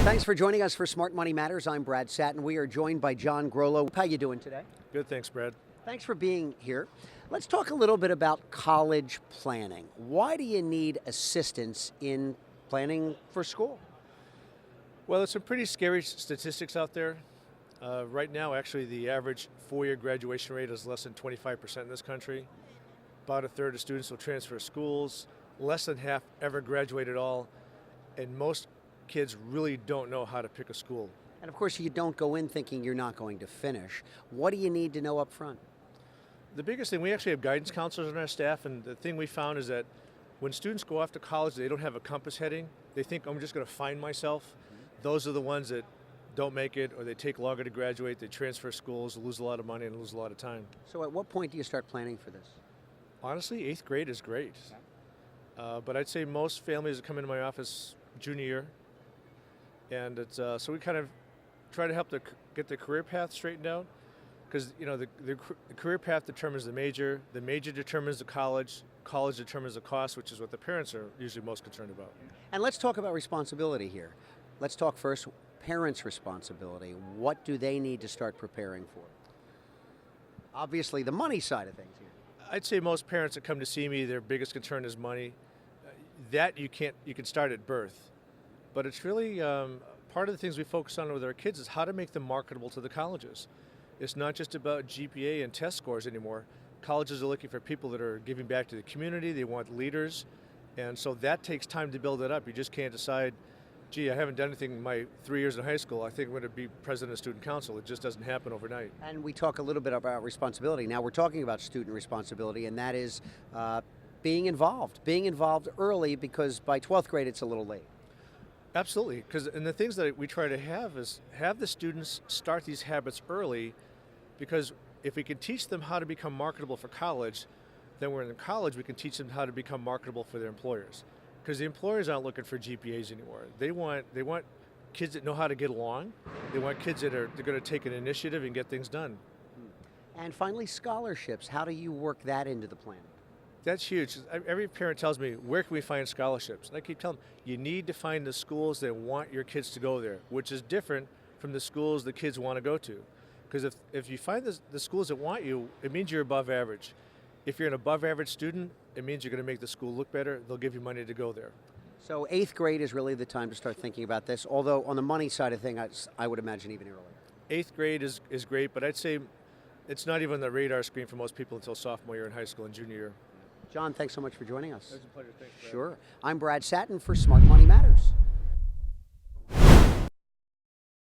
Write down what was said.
Thanks for joining us for Smart Money Matters. I'm Brad Satin. We are joined by John Grollo. How you doing today? Good, thanks, Brad. Thanks for being here. Let's talk a little bit about college planning. Why do you need assistance in planning for school? Well, there's some pretty scary statistics out there. Right now, actually, the average four-year graduation rate is less than 25% in this country. About a third of students will transfer schools. Less than half ever graduate at all. And most kids really don't know how to pick a school. And of course, you don't go in thinking you're not going to finish. What do you need to know up front? The biggest thing, we actually have guidance counselors on our staff, and the thing we found is that when students go off to college, they don't have a compass heading. They think, I'm just going to find myself. Those are the ones that don't make it, or they take longer to graduate, they transfer schools, lose a lot of money, and lose a lot of time. So at what point do you start planning for this? Honestly, 8th grade is great. But I'd say most families that come into my office junior year, and it's so we kind of try to help get the career path straightened out, because the career path determines the major determines the college determines the cost, which is what the parents are usually most concerned about. And let's talk about responsibility here. Let's talk first parents' responsibility. What do they need to start preparing for? Obviously, the money side of things here. I'd say most parents that come to see me, their biggest concern is money. That you can start at birth, but it's really part of the things we focus on with our kids is how to make them marketable to the colleges. It's not just about GPA and test scores anymore. Colleges are looking for people that are giving back to the community. They want leaders, and so that takes time to build it up. You just can't decide, gee, I haven't done anything in my 3 years in high school, I think I'm going to be president of student council. It just doesn't happen overnight. And we talk a little bit about responsibility. Now we're talking about student responsibility, and that is being involved early, because by 12th grade it's a little late. Absolutely, and the things that we try to have is have the students start these habits early, because if we can teach them how to become marketable for college, then when in college we can teach them how to become marketable for their employers. Because the employers aren't looking for GPAs anymore. They want kids that know how to get along. They want kids that are going to take an initiative and get things done. And finally, scholarships. How do you work that into the plan? That's huge. Every parent tells me, where can we find scholarships? And I keep telling them, you need to find the schools that want your kids to go there, which is different from the schools the kids want to go to. Because if you find the schools that want you, it means you're above average. If you're an above average student, it means you're going to make the school look better. They'll give you money to go there. So 8th grade is really the time to start thinking about this, although on the money side of things, I would imagine even earlier. 8th grade is great, but I'd say it's not even on the radar screen for most people until sophomore year in high school and junior year. John, thanks so much for joining us. It was a pleasure. Thanks, Brad. Sure. I'm Brad Satin for Smart Money Matters.